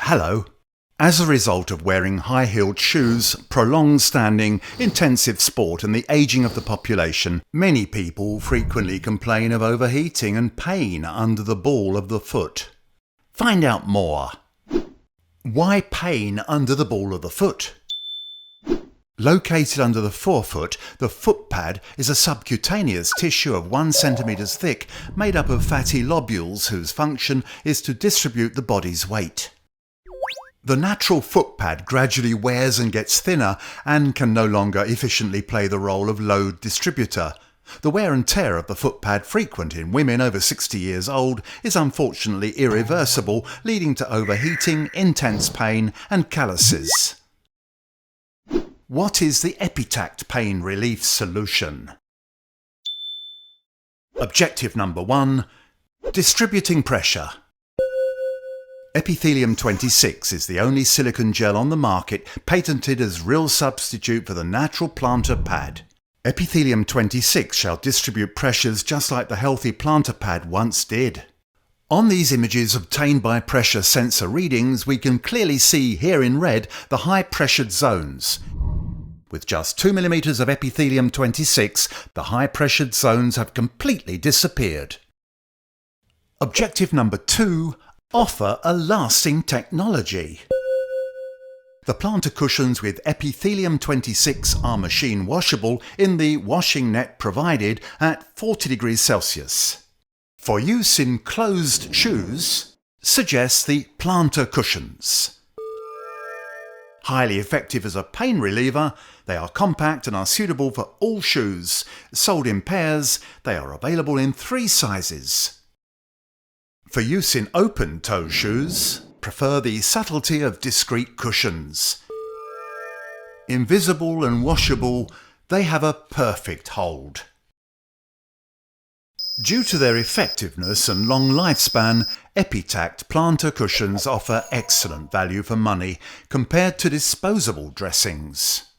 Hello. As a result of wearing high-heeled shoes, prolonged standing, intensive sport and the ageing of the population, many people frequently complain of overheating and pain under the ball of the foot. Find out more. Why pain under the ball of the foot? Located under the forefoot, the foot pad is a subcutaneous tissue of 1 cm thick made up of fatty lobules whose function is to distribute the body's weight. The natural foot pad gradually wears and gets thinner and can no longer efficiently play the role of load distributor. The wear and tear of the foot pad, frequent in women over 60 years old, is unfortunately irreversible, leading to overheating, intense pain and calluses. What is the EPITACT pain relief solution? Objective number 1. Distributing pressure. Epithelium 26 is the only silicone gel on the market patented as real substitute for the natural plantar pad. Epithelium 26 shall distribute pressures just like the healthy plantar pad once did. On these images obtained by pressure sensor readings, we can clearly see here in red the high pressured zones. With just 2 mm of epithelium 26, the high pressured zones have completely disappeared. Objective number 2. Offer a lasting technology. The plantar cushions with epithelium 26 are machine washable in the washing net provided at 40 degrees Celsius. For use in closed shoes, suggest the plantar cushions. Highly effective as a pain reliever, they are compact and are suitable for all shoes. Sold in pairs, they are available in 3 sizes. For use in open-toe shoes, prefer the subtlety of discreet cushions. Invisible and washable, they have a perfect hold. Due to their effectiveness and long lifespan, EPITACT plantar cushions offer excellent value for money compared to disposable dressings.